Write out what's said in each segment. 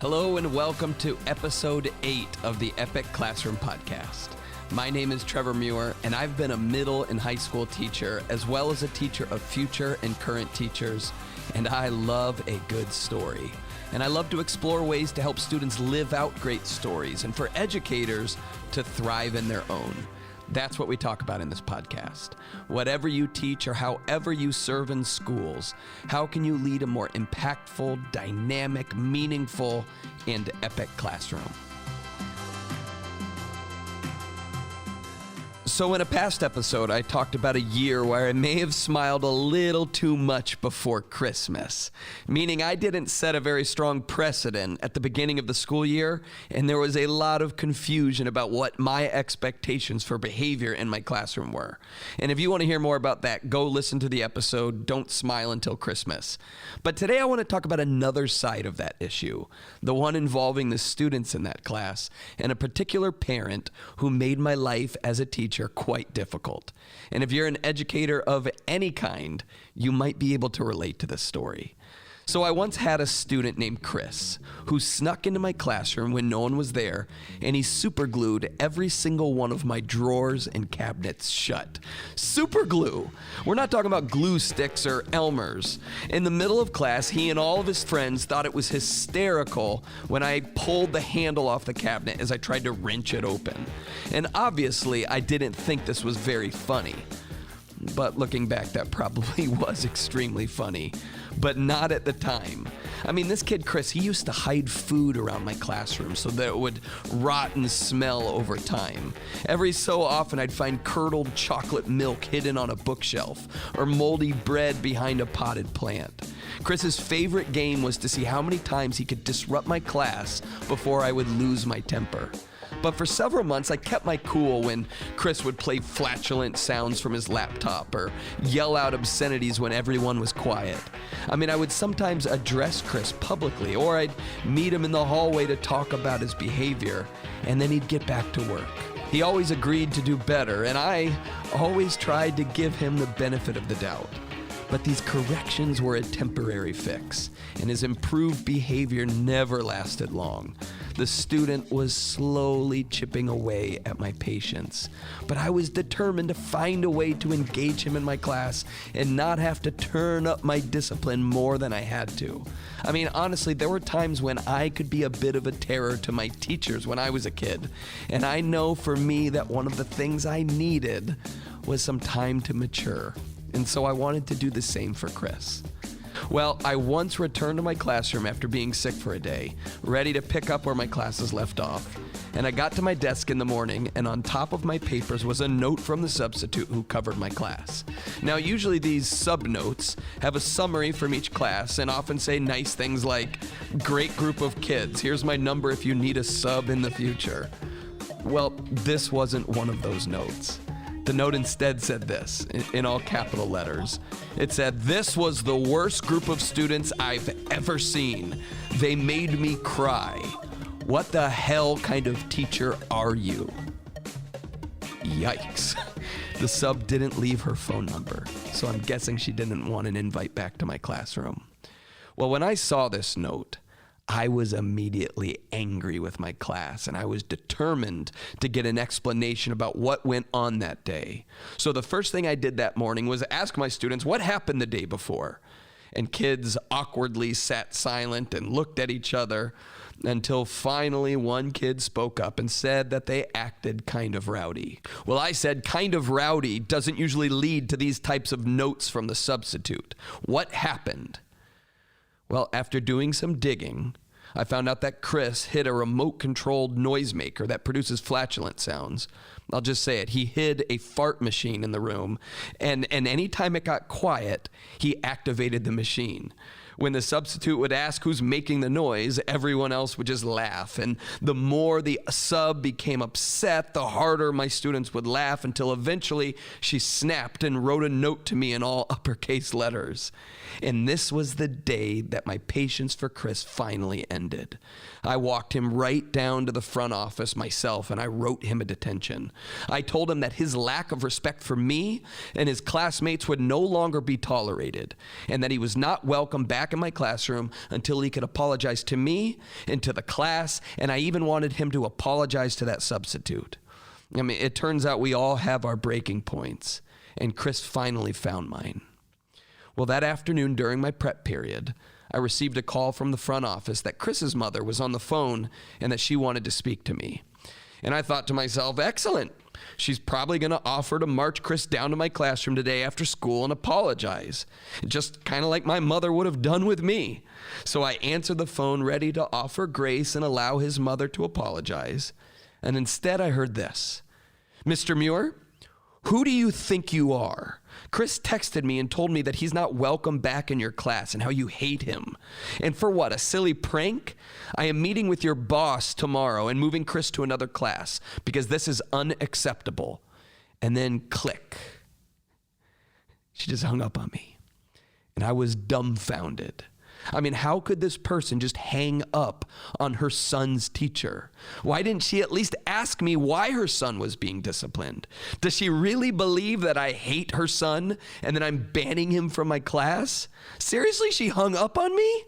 Hello and welcome to episode 8 of the Epic Classroom Podcast. My name is Trevor Muir, and I've been a middle and high school teacher, as well as a teacher of future and current teachers, and I love a good story. And I love to explore ways to help students live out great stories, and for educators to thrive in their own. That's what we talk about in this podcast. Whatever you teach or however you serve in schools, how can you lead a more impactful, dynamic, meaningful, and epic classroom? So in a past episode, I talked about a year where I may have smiled a little too much before Christmas, meaning I didn't set a very strong precedent at the beginning of the school year, and there was a lot of confusion about what my expectations for behavior in my classroom were. And if you want to hear more about that, go listen to the episode, Don't Smile Until Christmas. But today I want to talk about another side of that issue, the one involving the students in that class, and a particular parent who made my life as a teacher quite difficult. And if you're an educator of any kind, you might be able to relate to this story. So I once had a student named Chris who snuck into my classroom when no one was there, and he super glued every single one of my drawers and cabinets shut. Super glue! We're not talking about glue sticks or Elmer's. In the middle of class, he and all of his friends thought it was hysterical when I pulled the handle off the cabinet as I tried to wrench it open. And obviously, I didn't think this was very funny. But looking back, that probably was extremely funny, but not at the time. I mean, this kid, Chris, he used to hide food around my classroom so that it would rot and smell over time. Every so often, I'd find curdled chocolate milk hidden on a bookshelf or moldy bread behind a potted plant. Chris's favorite game was to see how many times he could disrupt my class before I would lose my temper. But for several months, I kept my cool when Chris would play flatulent sounds from his laptop or yell out obscenities when everyone was quiet. I mean, I would sometimes address Chris publicly, or I'd meet him in the hallway to talk about his behavior, and then he'd get back to work. He always agreed to do better, and I always tried to give him the benefit of the doubt. But these corrections were a temporary fix, and his improved behavior never lasted long. The student was slowly chipping away at my patience, but I was determined to find a way to engage him in my class and not have to turn up my discipline more than I had to. I mean, honestly, there were times when I could be a bit of a terror to my teachers when I was a kid, and I know for me that one of the things I needed was some time to mature. And so I wanted to do the same for Chris. Well, I once returned to my classroom after being sick for a day, ready to pick up where my classes left off. And I got to my desk in the morning, and on top of my papers was a note from the substitute who covered my class. Now, usually these sub-notes have a summary from each class and often say nice things like, "Great group of kids, here's my number if you need a sub in the future." Well, this wasn't one of those notes. The note instead said this, in all capital letters. It said, "This was the worst group of students I've ever seen. They made me cry. What the hell kind of teacher are you?" Yikes. The sub didn't leave her phone number, so I'm guessing she didn't want an invite back to my classroom. Well, when I saw this note, I was immediately angry with my class, and I was determined to get an explanation about what went on that day. So the first thing I did that morning was ask my students what happened the day before. And kids awkwardly sat silent and looked at each other until finally one kid spoke up and said that they acted kind of rowdy. Well, I said kind of rowdy doesn't usually lead to these types of notes from the substitute. What happened? Well, after doing some digging, I found out that Chris hid a remote-controlled noisemaker that produces flatulent sounds. I'll just say it. He hid a fart machine in the room, and anytime it got quiet, he activated the machine. When the substitute would ask who's making the noise, everyone else would just laugh. And the more the sub became upset, the harder my students would laugh until eventually she snapped and wrote a note to me in all uppercase letters. And this was the day that my patience for Chris finally ended. I walked him right down to the front office myself, and I wrote him a detention. I told him that his lack of respect for me and his classmates would no longer be tolerated, and that he was not welcome back back in my classroom until he could apologize to me and to the class, and I even wanted him to apologize to that substitute. I mean, it turns out we all have our breaking points, and Chris finally found mine. Well, that afternoon during my prep period, I received a call from the front office that Chris's mother was on the phone and that she wanted to speak to me. And I thought to myself, excellent. She's probably going to offer to march Chris down to my classroom today after school and apologize, just kind of like my mother would have done with me. So I answered the phone ready to offer grace and allow his mother to apologize. And instead I heard this. Mr. Muir, who do you think you are? Chris texted me and told me that he's not welcome back in your class and how you hate him. And for what, a silly prank? I am meeting with your boss tomorrow and moving Chris to another class because this is unacceptable. And then click. She just hung up on me. And I was dumbfounded. I mean, how could this person just hang up on her son's teacher? Why didn't she at least ask me why her son was being disciplined? Does she really believe that I hate her son and that I'm banning him from my class? Seriously, she hung up on me?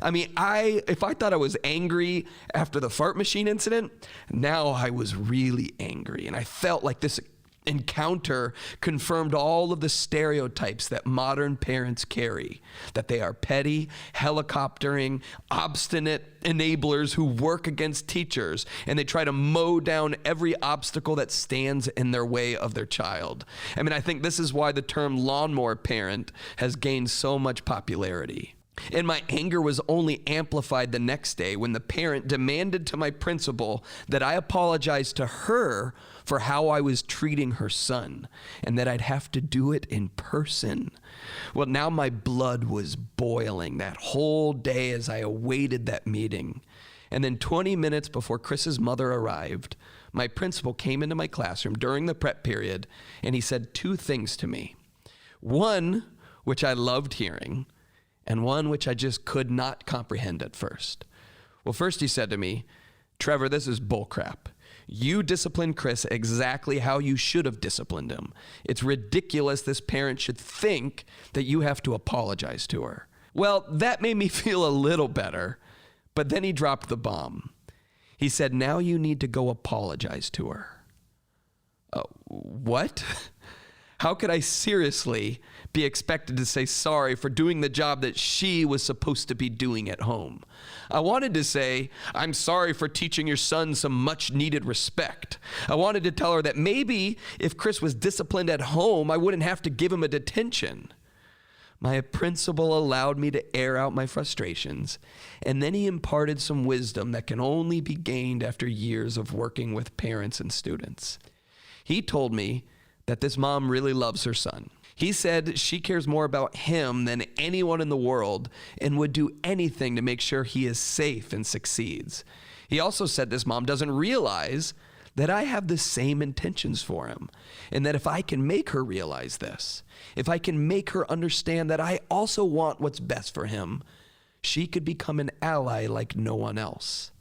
I mean, if I thought I was angry after the fart machine incident, now I was really angry. And I felt like this encounter confirmed all of the stereotypes that modern parents carry, that they are petty, helicoptering, obstinate enablers who work against teachers, and they try to mow down every obstacle that stands in their way of their child. I mean, I think this is why the term lawnmower parent has gained so much popularity. And my anger was only amplified the next day when the parent demanded to my principal that I apologize to her for how I was treating her son and that I'd have to do it in person. Well, now my blood was boiling that whole day as I awaited that meeting. And then 20 minutes before Chris's mother arrived, my principal came into my classroom during the prep period and he said two things to me. One, which I loved hearing, and one which I just could not comprehend at first. Well, first he said to me, Trevor, this is bullcrap. You disciplined Chris exactly how you should have disciplined him. It's ridiculous this parent should think that you have to apologize to her. Well, that made me feel a little better, but then he dropped the bomb. He said, now you need to go apologize to her. What? How could I seriously be expected to say sorry for doing the job that she was supposed to be doing at home? I wanted to say, I'm sorry for teaching your son some much needed respect. I wanted to tell her that maybe if Chris was disciplined at home, I wouldn't have to give him a detention. My principal allowed me to air out my frustrations, and then he imparted some wisdom that can only be gained after years of working with parents and students. He told me that this mom really loves her son. He said she cares more about him than anyone in the world and would do anything to make sure he is safe and succeeds. He also said this mom doesn't realize that I have the same intentions for him, and that if I can make her realize this, if I can make her understand that I also want what's best for him, she could become an ally like no one else.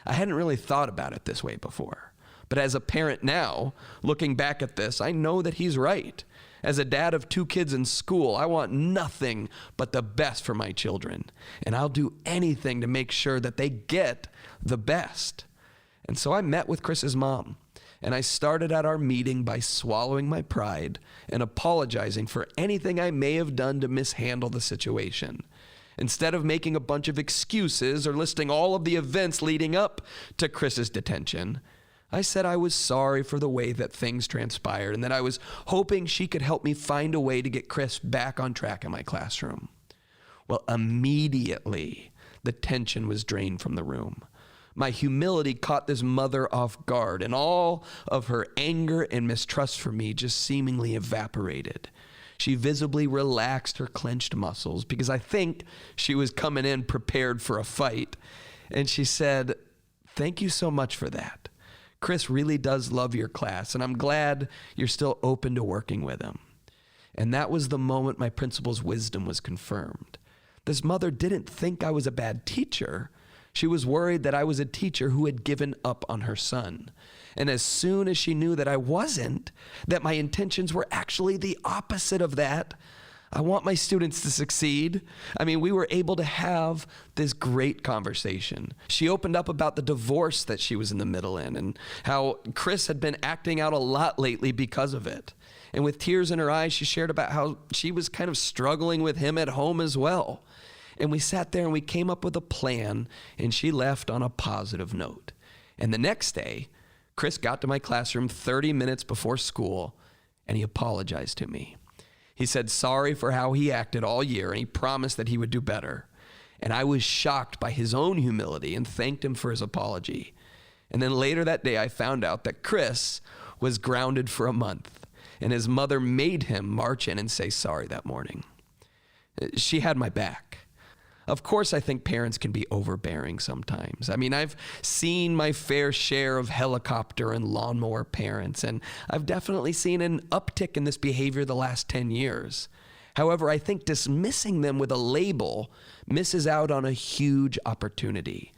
I hadn't really thought about it this way before. But as a parent now, looking back at this, I know that he's right. As a dad of 2 kids in school, I want nothing but the best for my children. And I'll do anything to make sure that they get the best. And so I met with Chris's mom. And I started at our meeting by swallowing my pride and apologizing for anything I may have done to mishandle the situation. Instead of making a bunch of excuses or listing all of the events leading up to Chris's detention, I said I was sorry for the way that things transpired and that I was hoping she could help me find a way to get Chris back on track in my classroom. Well, immediately, the tension was drained from the room. My humility caught this mother off guard, and all of her anger and mistrust for me just seemingly evaporated. She visibly relaxed her clenched muscles because I think she was coming in prepared for a fight. And she said, "Thank you so much for that. Chris really does love your class, and I'm glad you're still open to working with him." And that was the moment my principal's wisdom was confirmed. This mother didn't think I was a bad teacher. She was worried that I was a teacher who had given up on her son. And as soon as she knew that I wasn't, that my intentions were actually the opposite of that, I want my students to succeed. I mean, we were able to have this great conversation. She opened up about the divorce that she was in the middle in and how Chris had been acting out a lot lately because of it. And with tears in her eyes, she shared about how she was kind of struggling with him at home as well. And we sat there and we came up with a plan, and she left on a positive note. And the next day, Chris got to my classroom 30 minutes before school, and he apologized to me. He said sorry for how he acted all year, and he promised that he would do better. And I was shocked by his own humility and thanked him for his apology. And then later that day, I found out that Chris was grounded for a month, and his mother made him march in and say sorry that morning. She had my back. Of course, I think parents can be overbearing sometimes. I mean, I've seen my fair share of helicopter and lawnmower parents, and I've definitely seen an uptick in this behavior the last 10 years. However, I think dismissing them with a label misses out on a huge opportunity.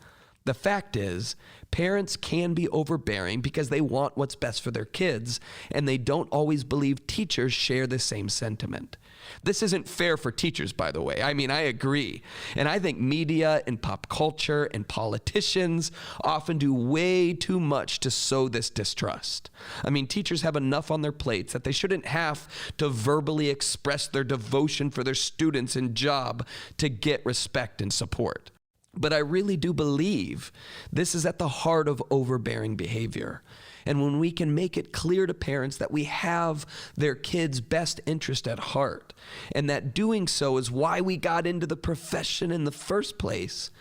The fact is, parents can be overbearing because they want what's best for their kids, and they don't always believe teachers share the same sentiment. This isn't fair for teachers, by the way. I mean, I agree. And I think media and pop culture and politicians often do way too much to sow this distrust. I mean, teachers have enough on their plates that they shouldn't have to verbally express their devotion for their students and job to get respect and support. But I really do believe this is at the heart of overbearing behavior. And when we can make it clear to parents that we have their kids' best interest at heart, and that doing so is why we got into the profession in the first place,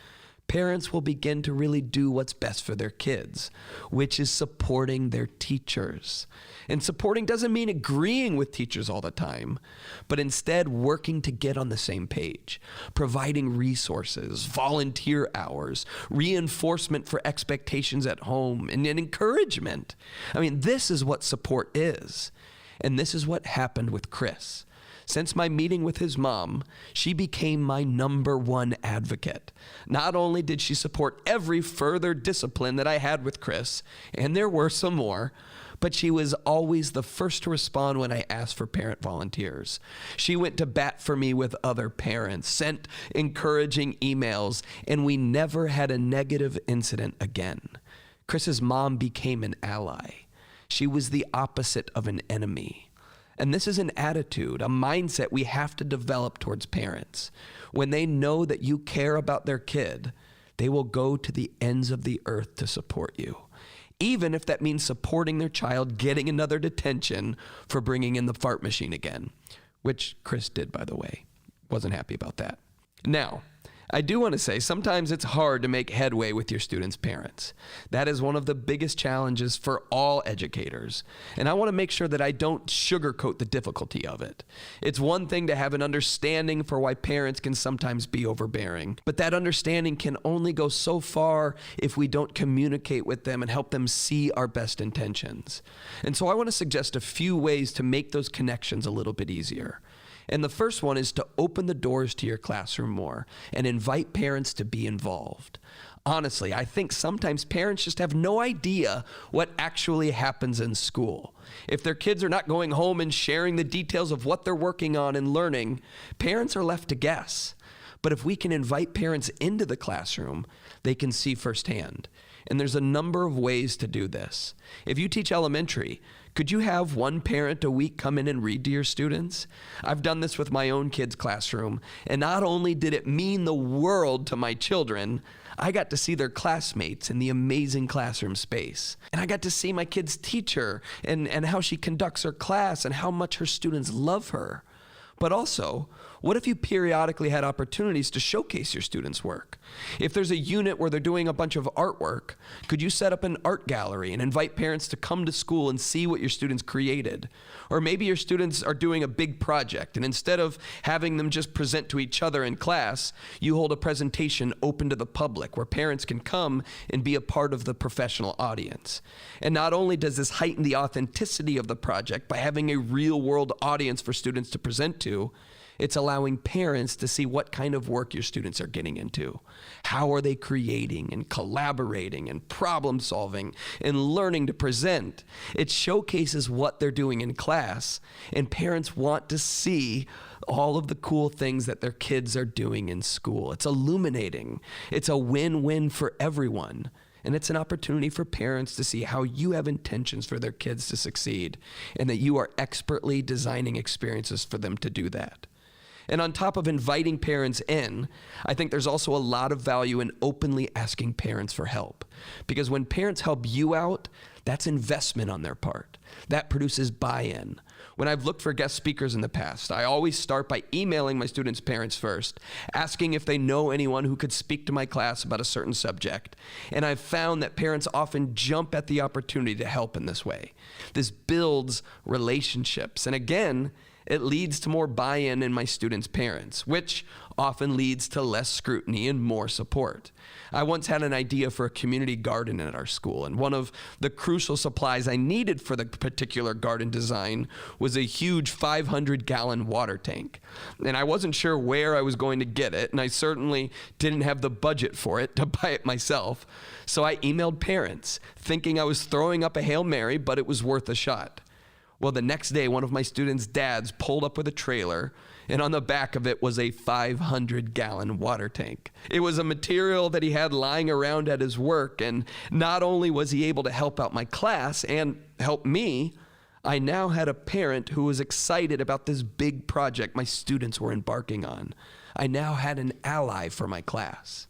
parents will begin to really do what's best for their kids, which is supporting their teachers. And supporting doesn't mean agreeing with teachers all the time, but instead working to get on the same page, providing resources, volunteer hours, reinforcement for expectations at home, and encouragement. I mean, this is what support is. And this is what happened with Chris. Since my meeting with his mom, she became my #1 advocate. Not only did she support every further discipline that I had with Chris, and there were some more, but she was always the first to respond when I asked for parent volunteers. She went to bat for me with other parents, sent encouraging emails, and we never had a negative incident again. Chris's mom became an ally. She was the opposite of an enemy. And this is an attitude, a mindset we have to develop towards parents. When they know that you care about their kid, they will go to the ends of the earth to support you, even if that means supporting their child getting another detention for bringing in the fart machine again, which Chris did, by the way. Wasn't happy about that. Now, I do want to say sometimes it's hard to make headway with your students' parents. That is one of the biggest challenges for all educators. And I want to make sure that I don't sugarcoat the difficulty of it. It's one thing to have an understanding for why parents can sometimes be overbearing, but that understanding can only go so far if we don't communicate with them and help them see our best intentions. And so I want to suggest a few ways to make those connections a little bit easier. And the first one is to open the doors to your classroom more and invite parents to be involved. Honestly, I think sometimes parents just have no idea what actually happens in school. If their kids are not going home and sharing the details of what they're working on and learning, parents are left to guess. But if we can invite parents into the classroom, they can see firsthand. And there's a number of ways to do this. If you teach elementary, could you have one parent a week come in and read to your students? I've done this with my own kids' classroom, and not only did it mean the world to my children, I got to see their classmates in the amazing classroom space. And I got to see my kid's teacher and how she conducts her class and how much her students love her. But also, what if you periodically had opportunities to showcase your students' work? If there's a unit where they're doing a bunch of artwork, could you set up an art gallery and invite parents to come to school and see what your students created? Or maybe your students are doing a big project, and instead of having them just present to each other in class, you hold a presentation open to the public where parents can come and be a part of the professional audience. And not only does this heighten the authenticity of the project by having a real-world audience for students to present to, it's allowing parents to see what kind of work your students are getting into. How are they creating and collaborating and problem solving and learning to present? It showcases what they're doing in class, and parents want to see all of the cool things that their kids are doing in school. It's illuminating. It's a win-win for everyone. And it's an opportunity for parents to see how you have intentions for their kids to succeed and that you are expertly designing experiences for them to do that. And on top of inviting parents in, I think there's also a lot of value in openly asking parents for help. Because when parents help you out, that's investment on their part. That produces buy-in. When I've looked for guest speakers in the past, I always start by emailing my students' parents first, asking if they know anyone who could speak to my class about a certain subject. And I've found that parents often jump at the opportunity to help in this way. This builds relationships. And again, it leads to more buy-in in my students' parents, which often leads to less scrutiny and more support. I once had an idea for a community garden at our school, and one of the crucial supplies I needed for the particular garden design was a huge 500-gallon water tank. And I wasn't sure where I was going to get it, and I certainly didn't have the budget for it to buy it myself. So I emailed parents, thinking I was throwing up a Hail Mary, but it was worth a shot. Well, the next day, one of my students' dads pulled up with a trailer, and on the back of it was a 500-gallon water tank. It was a material that he had lying around at his work, and not only was he able to help out my class and help me, I now had a parent who was excited about this big project my students were embarking on. I now had an ally for my class.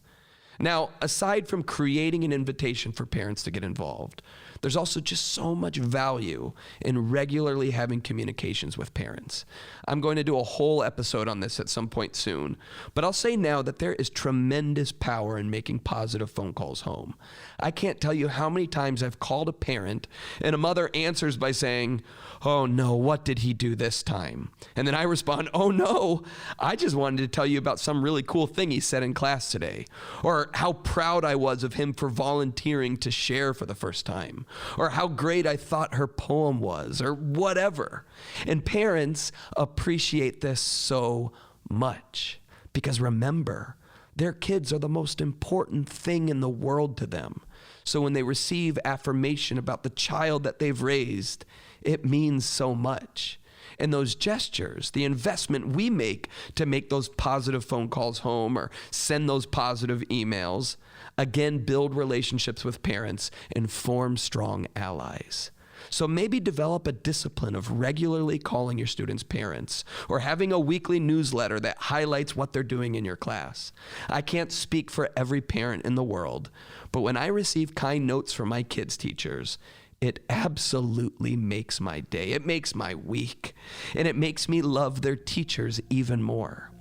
Now, aside from creating an invitation for parents to get involved, there's also just so much value in regularly having communications with parents. I'm going to do a whole episode on this at some point soon, but I'll say now that there is tremendous power in making positive phone calls home. I can't tell you how many times I've called a parent and a mother answers by saying, "Oh no, what did he do this time?" And then I respond, "Oh no, I just wanted to tell you about some really cool thing he said in class today," or how proud I was of him for volunteering to share for the first time, or how great I thought her poem was, or whatever. And parents appreciate this so much because remember, their kids are the most important thing in the world to them. So when they receive affirmation about the child that they've raised, it means so much. And those gestures, the investment we make to make those positive phone calls home or send those positive emails, again, build relationships with parents and form strong allies. So maybe develop a discipline of regularly calling your students' parents or having a weekly newsletter that highlights what they're doing in your class. I can't speak for every parent in the world, but when I receive kind notes from my kids' teachers, it absolutely makes my day. It makes my week. And it makes me love their teachers even more.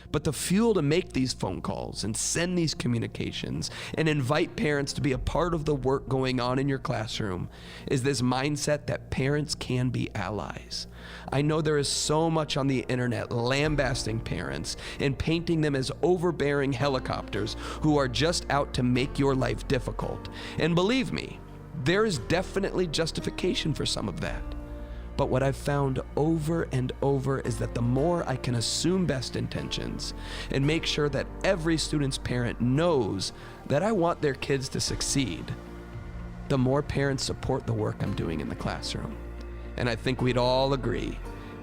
But the fuel to make these phone calls and send these communications and invite parents to be a part of the work going on in your classroom is this mindset that parents can be allies. I know there is so much on the internet lambasting parents and painting them as overbearing helicopters who are just out to make your life difficult. And believe me, there is definitely justification for some of that. But what I've found over and over is that the more I can assume best intentions and make sure that every student's parent knows that I want their kids to succeed, the more parents support the work I'm doing in the classroom. And I think we'd all agree,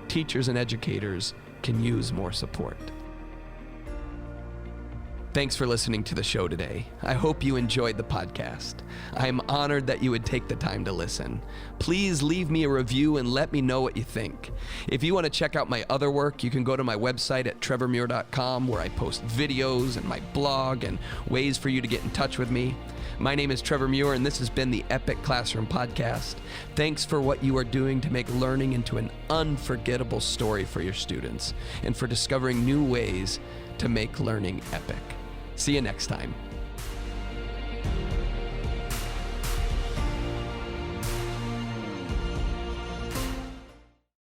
teachers and educators can use more support. Thanks for listening to the show today. I hope you enjoyed the podcast. I am honored that you would take the time to listen. Please leave me a review and let me know what you think. If you want to check out my other work, you can go to my website at trevormuir.com where I post videos and my blog and ways for you to get in touch with me. My name is Trevor Muir, and this has been the Epic Classroom Podcast. Thanks for what you are doing to make learning into an unforgettable story for your students and for discovering new ways to make learning epic. See you next time.